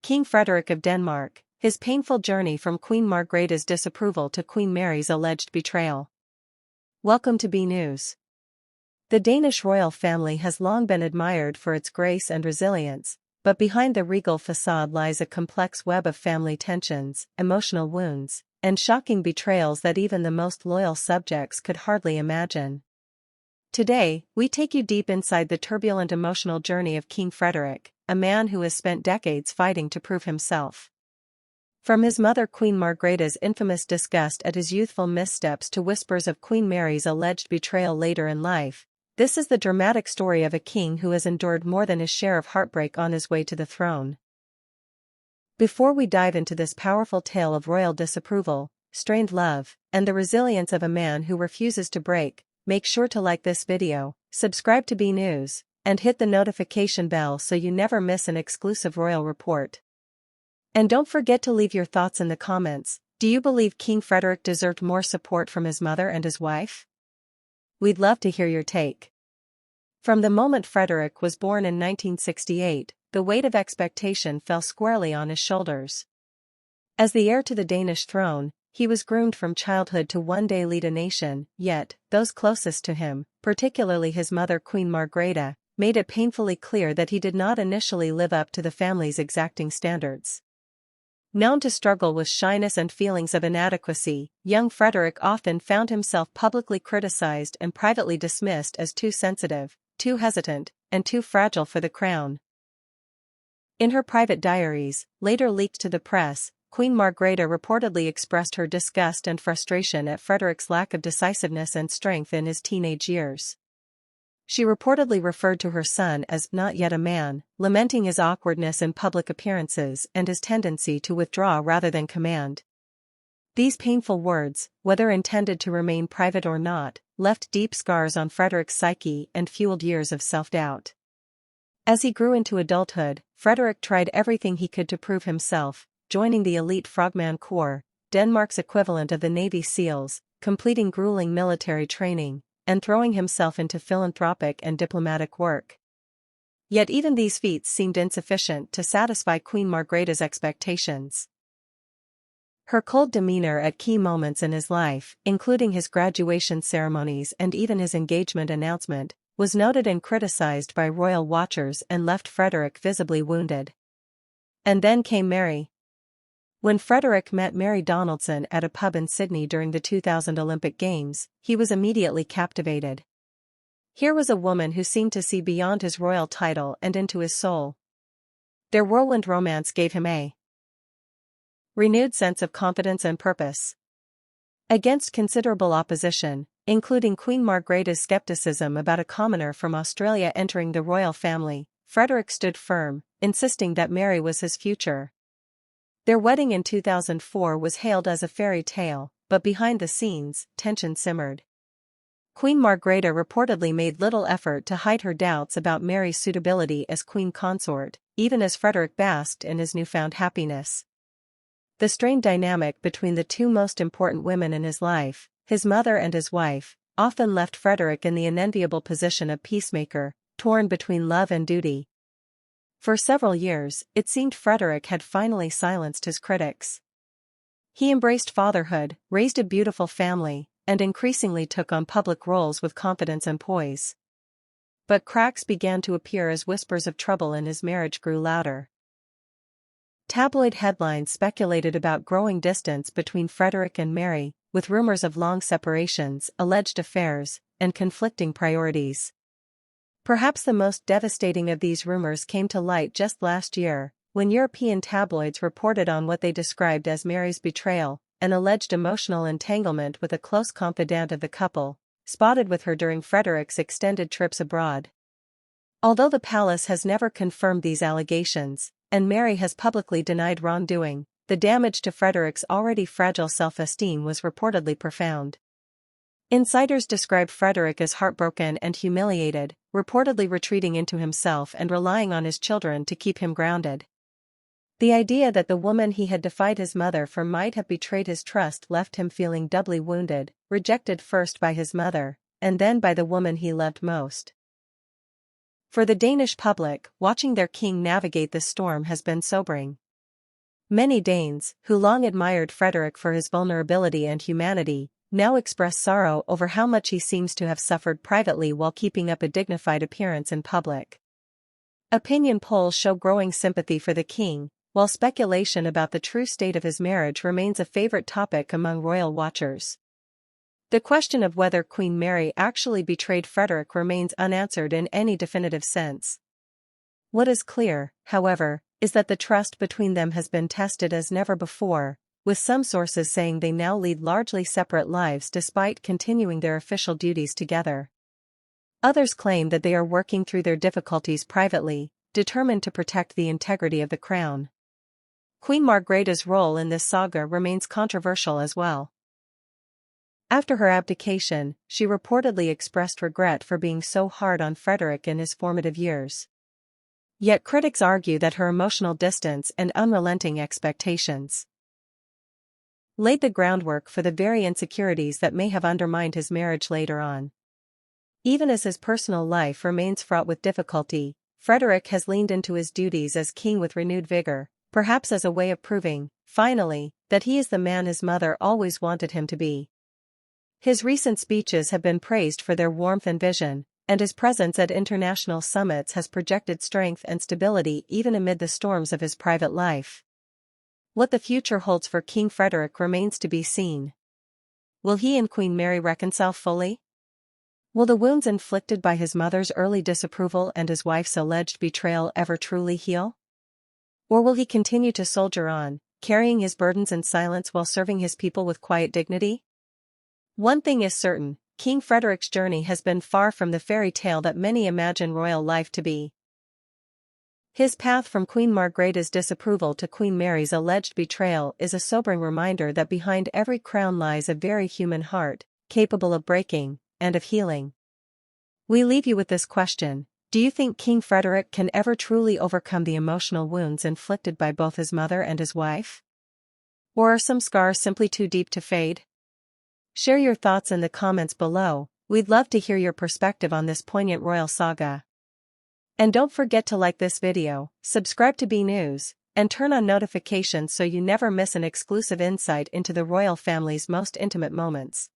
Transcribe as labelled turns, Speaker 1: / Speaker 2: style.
Speaker 1: King Frederik of Denmark, his painful journey from Queen Margrethe's disapproval to Queen Mary's alleged betrayal. Welcome to B News. The Danish royal family has long been admired for its grace and resilience, but behind the regal facade lies a complex web of family tensions, emotional wounds, and shocking betrayals that even the most loyal subjects could hardly imagine. Today, we take you deep inside the turbulent emotional journey of King Frederik, a man who has spent decades fighting to prove himself. From his mother Queen Margrethe's infamous disgust at his youthful missteps to whispers of Queen Mary's alleged betrayal later in life, this is the dramatic story of a king who has endured more than his share of heartbreak on his way to the throne. Before we dive into this powerful tale of royal disapproval, strained love, and the resilience of a man who refuses to break, make sure to like this video, subscribe to B News, and hit the notification bell so you never miss an exclusive royal report. And don't forget to leave your thoughts in the comments. Do you believe King Frederik deserved more support from his mother and his wife? We'd love to hear your take. From the moment Frederik was born in 1968, the weight of expectation fell squarely on his shoulders. As the heir to the Danish throne, he was groomed from childhood to one day lead a nation, yet, those closest to him, particularly his mother Queen Margrethe, made it painfully clear that he did not initially live up to the family's exacting standards. Known to struggle with shyness and feelings of inadequacy, young Frederik often found himself publicly criticized and privately dismissed as too sensitive, too hesitant, and too fragile for the crown. In her private diaries, later leaked to the press, Queen Margrethe reportedly expressed her disgust and frustration at Frederik's lack of decisiveness and strength in his teenage years. She reportedly referred to her son as not yet a man, lamenting his awkwardness in public appearances and his tendency to withdraw rather than command. These painful words, whether intended to remain private or not, left deep scars on Frederik's psyche and fueled years of self-doubt. As he grew into adulthood, Frederik tried everything he could to prove himself, joining the elite Frogman Corps, Denmark's equivalent of the Navy SEALs, completing grueling military training, and throwing himself into philanthropic and diplomatic work. Yet even these feats seemed insufficient to satisfy Queen Margrethe's expectations. Her cold demeanor at key moments in his life, including his graduation ceremonies and even his engagement announcement, was noted and criticized by royal watchers and left Frederik visibly wounded. And then came Mary. When Frederik met Mary Donaldson at a pub in Sydney during the 2000 Olympic Games, he was immediately captivated. Here was a woman who seemed to see beyond his royal title and into his soul. Their whirlwind romance gave him a renewed sense of confidence and purpose. Against considerable opposition, including Queen Margrethe's skepticism about a commoner from Australia entering the royal family, Frederik stood firm, insisting that Mary was his future. Their wedding in 2004 was hailed as a fairy tale, but behind the scenes, tension simmered. Queen Margrethe reportedly made little effort to hide her doubts about Mary's suitability as queen consort, even as Frederik basked in his newfound happiness. The strained dynamic between the two most important women in his life, his mother and his wife, often left Frederik in the unenviable position of peacemaker, torn between love and duty. For several years, it seemed Frederik had finally silenced his critics. He embraced fatherhood, raised a beautiful family, and increasingly took on public roles with confidence and poise. But cracks began to appear as whispers of trouble in his marriage grew louder. Tabloid headlines speculated about growing distance between Frederik and Mary, with rumors of long separations, alleged affairs, and conflicting priorities. Perhaps the most devastating of these rumors came to light just last year, when European tabloids reported on what they described as Mary's betrayal, an alleged emotional entanglement with a close confidant of the couple, spotted with her during Frederik's extended trips abroad. Although the palace has never confirmed these allegations, and Mary has publicly denied wrongdoing, the damage to Frederik's already fragile self-esteem was reportedly profound. Insiders described Frederik as heartbroken and humiliated, reportedly retreating into himself and relying on his children to keep him grounded. The idea that the woman he had defied his mother for might have betrayed his trust left him feeling doubly wounded, rejected first by his mother, and then by the woman he loved most. For the Danish public, watching their king navigate this storm has been sobering. Many Danes, who long admired Frederik for his vulnerability and humanity, now express sorrow over how much he seems to have suffered privately while keeping up a dignified appearance in public. Opinion polls show growing sympathy for the king, while speculation about the true state of his marriage remains a favorite topic among royal watchers. The question of whether Queen Mary actually betrayed Frederik remains unanswered in any definitive sense. What is clear, however, is that the trust between them has been tested as never before, with some sources saying they now lead largely separate lives despite continuing their official duties together. Others claim that they are working through their difficulties privately, determined to protect the integrity of the crown. Queen Margrethe's role in this saga remains controversial as well. After her abdication, she reportedly expressed regret for being so hard on Frederik in his formative years. Yet critics argue that her emotional distance and unrelenting expectations laid the groundwork for the very insecurities that may have undermined his marriage later on. Even as his personal life remains fraught with difficulty, Frederik has leaned into his duties as king with renewed vigor, perhaps as a way of proving, finally, that he is the man his mother always wanted him to be. His recent speeches have been praised for their warmth and vision, and his presence at international summits has projected strength and stability even amid the storms of his private life. What the future holds for King Frederik remains to be seen. Will he and Queen Mary reconcile fully? Will the wounds inflicted by his mother's early disapproval and his wife's alleged betrayal ever truly heal? Or will he continue to soldier on, carrying his burdens in silence while serving his people with quiet dignity? One thing is certain, King Frederik's journey has been far from the fairy tale that many imagine royal life to be. His path from Queen Margrethe's disapproval to Queen Mary's alleged betrayal is a sobering reminder that behind every crown lies a very human heart, capable of breaking, and of healing. We leave you with this question: do you think King Frederik can ever truly overcome the emotional wounds inflicted by both his mother and his wife? Or are some scars simply too deep to fade? Share your thoughts in the comments below. We'd love to hear your perspective on this poignant royal saga. And don't forget to like this video, subscribe to B News, and turn on notifications so you never miss an exclusive insight into the royal family's most intimate moments.